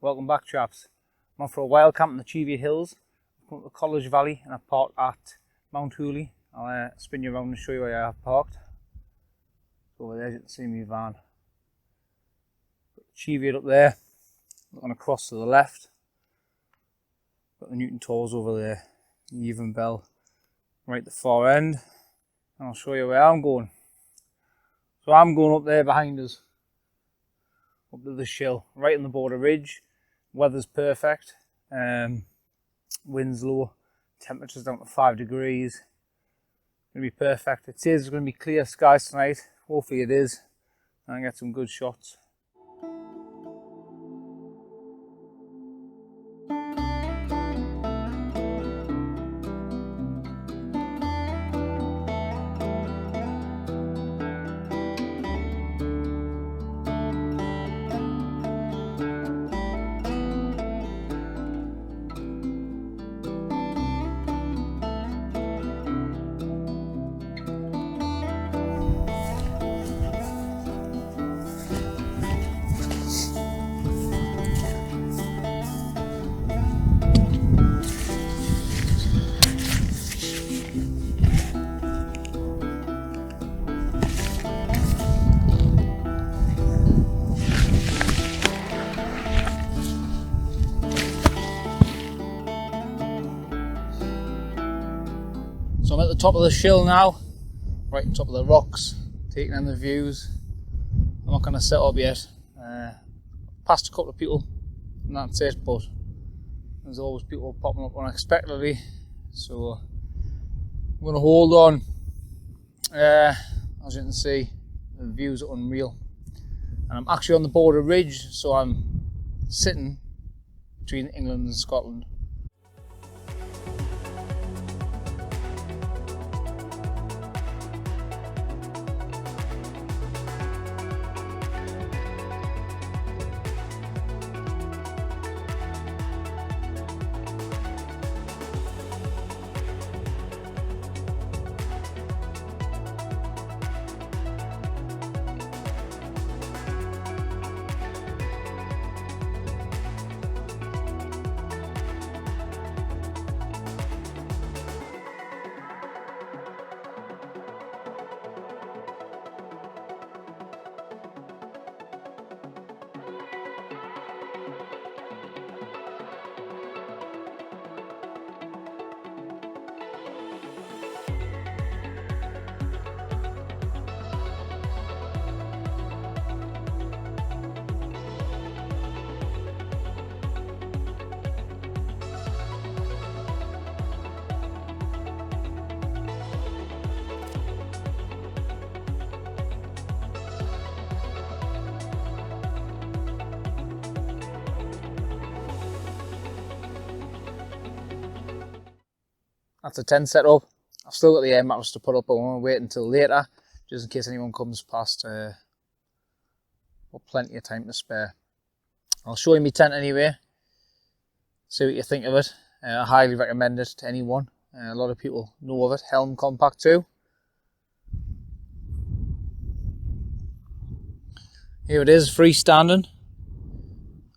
Welcome back, chaps. I'm on for a wild camp in the Cheviot Hills. I've come to the College Valley and I've parked at Mount Hooley. I'll spin you around and show you where I have parked. Over there you can see my van. Got the Cheviot up there, looking across to the left. Got the Newton Tawers over there, the Even Bell right at the far end. And I'll show you where I'm going. So I'm going up there behind us, up to the Schil, right on the border ridge. Weather's perfect, wind's low, temperature's down to 5 degrees. Gonna be perfect. It says it's gonna be clear skies tonight. Hopefully it is, and I get some good shots. So I'm at the top of the Schil now, right on top of the rocks, taking in the views. I'm not going to set up yet. Passed a couple of people and that's it, but there's always people popping up unexpectedly, so I'm going to hold on. As you can see, the views are unreal. And I'm actually on the border ridge, so I'm sitting between England and Scotland. That's the tent set up. I've still got the air mattress to put up, but I want to wait until later, just in case anyone comes past. Got plenty of time to spare. I'll show you my tent anyway, see what you think of it. I highly recommend it to anyone. A lot of people know of it. Helm Compact too. Here it is, freestanding.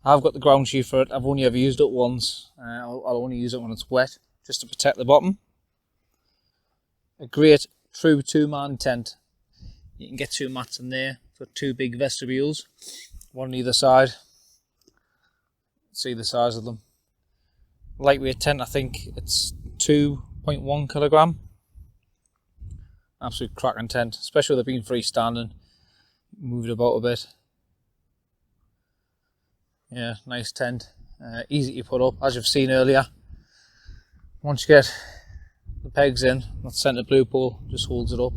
I've got the ground sheet for it. I've only ever used it once. I'll only use it when it's wet, just to protect the bottom. A great true two-man tent. You can get 2 mats in there. It's got 2 big vestibules, one on either side. See the size of them. Lightweight tent, I think it's 2.1 kilogram. Absolute cracking tent, especially with it being freestanding. Move it about a bit. Yeah, nice tent. Easy to put up, as you've seen earlier. Once you get the pegs in, that centre blue pole just holds it up.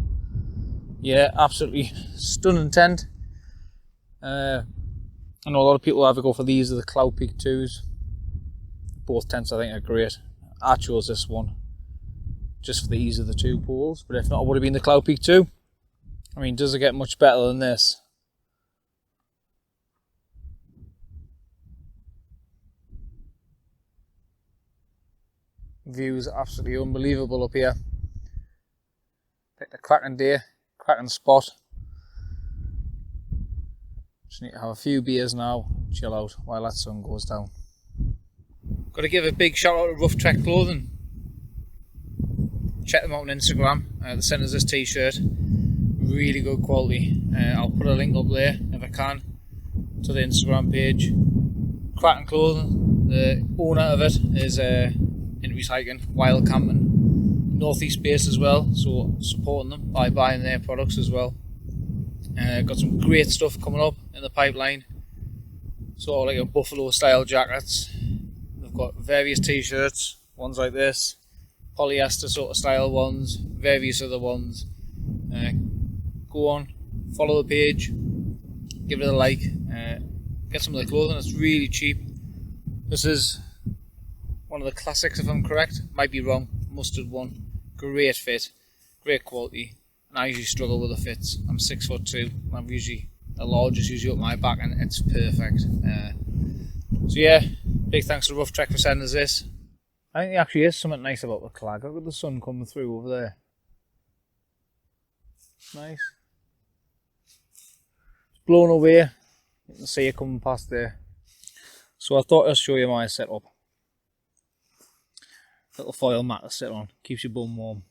Yeah, absolutely stunning tent. I know a lot of people either go for these or the Cloud Peak 2s. Both tents I think are great. I chose this one just for the ease of the 2 poles, but if not, it would have been the Cloud Peak 2. I mean, does it get much better than this? Views are absolutely unbelievable up here. Picked a cracking day, cracking spot. Just need to have a few beers now, chill out while that sun goes down. Got to give a big shout out to Ruftrekuk clothing. Check them out on Instagram. They sent us this t-shirt, really good quality. I'll put a link up there if I can to the Instagram page. Cracking clothing. The owner of it is into recycling, wild camping, northeast based as well, so supporting them by buying their products as well. Got some great stuff coming up in the pipeline, sort of like a buffalo style jackets. They've got various t-shirts, ones like this, polyester sort of style ones, various other ones. Go on, follow the page, give it a like, get some of the clothing. It's really cheap. This is one of the classics if I'm correct, might be wrong, mustard one. Great fit, great quality. And I usually struggle with the fits. I'm 6'2", I'm usually, the large is usually up my back and it's perfect. So yeah, big thanks to Ruftrekuk for sending us this. I think there actually is something nice about the clag. Look at the sun coming through over there. Nice. It's blown away. You can see it coming past there. So I thought I'd show you my setup. Little foil mat to sit on, keeps your bum warm.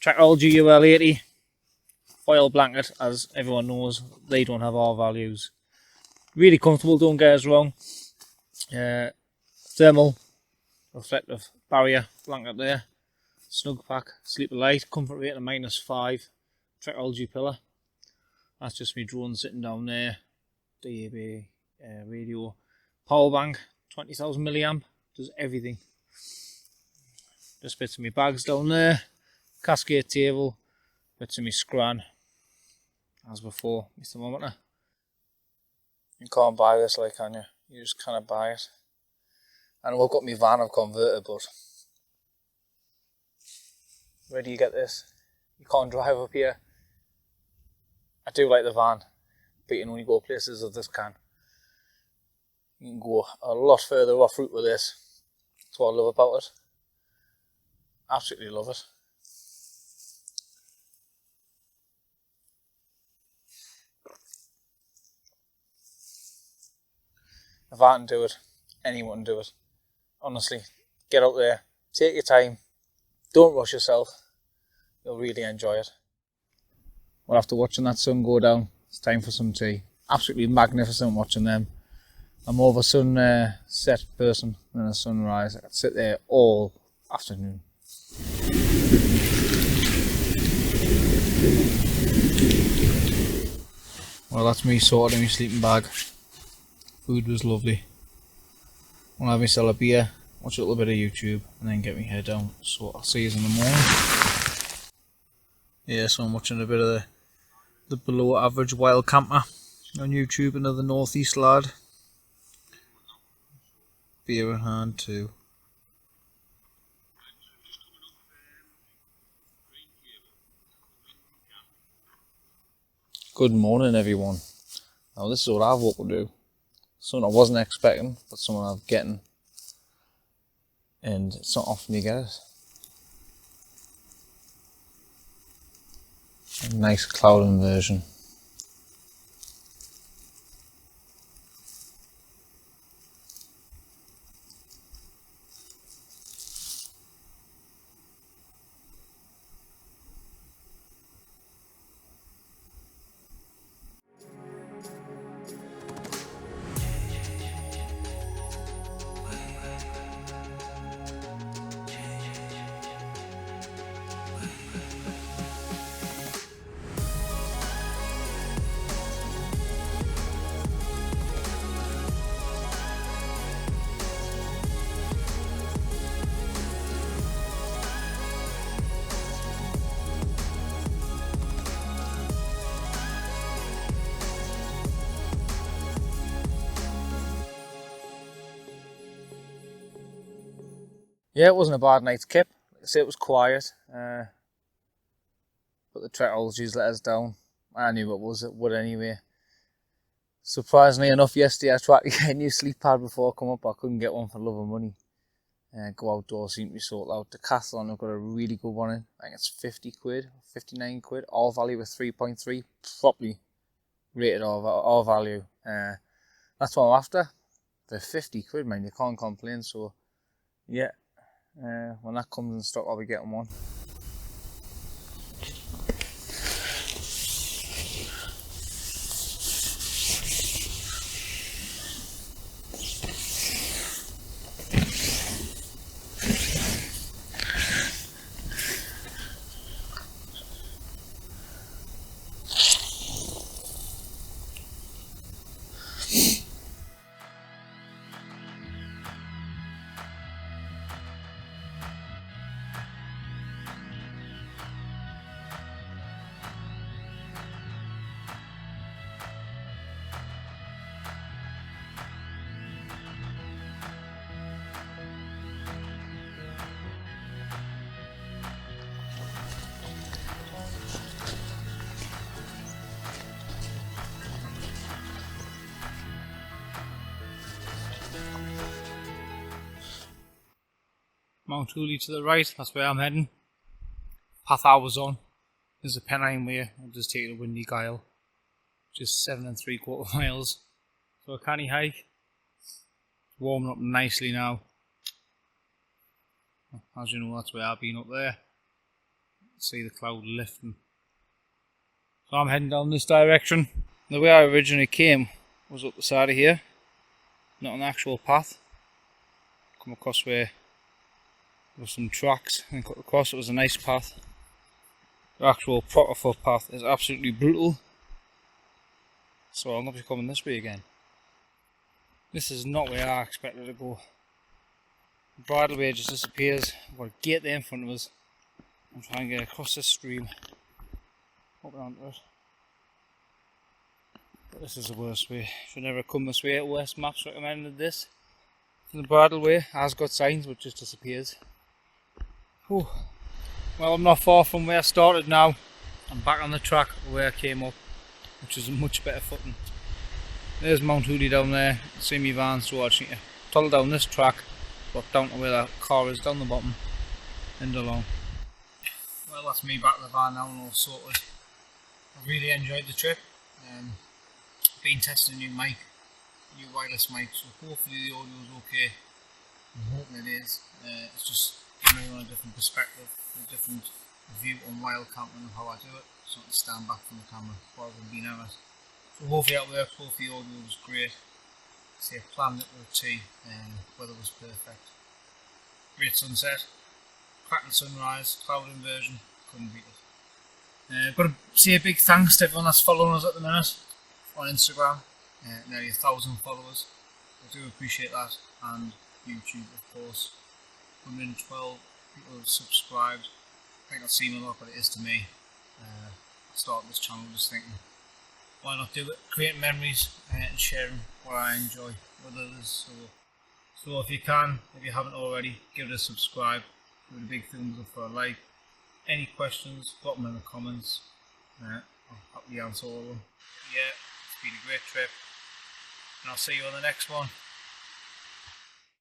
Trackology UL80 foil blanket, as everyone knows, they don't have our values. Really comfortable, don't get us wrong. Thermal reflective barrier blanket there. Snug pack, sleeper light, comfort rating of -5. Trackology pillar. That's just me drone sitting down there. DAB radio. Power bank, 20,000 milliamp, does everything. Just bits of my bags down there. Cascade table, bits of my scran, as before, my thermometer. You can't buy this like, can you? You just cannot buy it. I know I've got my van I've converted, but where do you get this? You can't drive up here. I do like the van, but you can only go places of this can. You can go a lot further off route with this. That's what I love about it. Absolutely love it. If I can do it, anyone can do it. Honestly, get out there, take your time, don't rush yourself, you'll really enjoy it. Well, after watching that sun go down, it's time for some tea. Absolutely magnificent watching them. I'm more of a sunset person than a sunrise. I could sit there all afternoon. Well, that's me sorted in my sleeping bag. Food was lovely. I'll have myself a beer, watch a little bit of YouTube, and then get my head down. So I'll see you in the morning. Yeah, so I'm watching a bit of the below average wild camper on YouTube, another northeast lad. Beer in hand too. Good morning everyone. Now this is what I've woke to do. Something I wasn't expecting, but something I'm getting. And it's not often you get it. A nice cloud inversion. Yeah, it wasn't a bad night's kip. Like I say, it was quiet, but the Trackologies let us down. I knew it would anyway. Surprisingly enough, yesterday I tried to get a new sleep pad before I come up. I couldn't get one for love of money. Go outdoors seemed to be sorted out. Decathlon have got a really good one in. I think it's 50 quid, 59 quid. All value with 3.3. Properly rated or value. That's what I'm after. They're 50 quid, man, you can't complain. So yeah, when that comes in stock, I'll be getting one. Mount Hooley to the right, that's where I'm heading. Path I was on is the Pennine Way. I'll just take the Windy Gyle, just 7 3/4 miles. So a canny hike, warming up nicely now. As you know, that's where I've been up there. See the cloud lifting. So I'm heading down this direction. The way I originally came was up the side of here, not an actual path. Come across where there were some tracks and cut across. It was a nice path. The actual proper footpath is absolutely brutal, so I'll not be coming this way again. This is not where I expected to go. The bridleway just disappears. I've got a gate there in front of us. I'm trying to get across this stream, up and onto it. But this is the worst way. Should never come this way. West Maps recommended this. The bridleway has got signs, but just disappears. Whew. Well, I'm not far from where I started now. I'm back on the track where I came up, which is a much better footing. There's Mount Hooley down there. See me van, so I just need to tunnel down this track, but down to where that car is down the bottom and along. Well, that's me back to the van now and all sorted. I've really enjoyed the trip. Been testing a new mic, new wireless mic, so hopefully the audio is okay. I'm hoping it is. It's just giving me on a different perspective, a different view on wild camping and how I do it. So I can stand back from the camera rather than being at it. So hopefully that works, hopefully the audio was great. See, I planned it with a T and weather was perfect. Great sunset, cracking sunrise, cloud inversion, couldn't beat it. Got to say a big thanks to everyone that's following us at the minute on Instagram. Nearly 1,000 followers. I do appreciate that, and YouTube of course. 112 people have subscribed. I think I've seen a lot, but it is to me. Starting this channel just thinking, why not do it? Creating memories and sharing what I enjoy with others. So if you can, if you haven't already, give it a subscribe. Give it a big thumbs up for a like. Any questions, drop them in the comments. I'll happily answer all of them. Yeah, it's been a great trip, and I'll see you on the next one.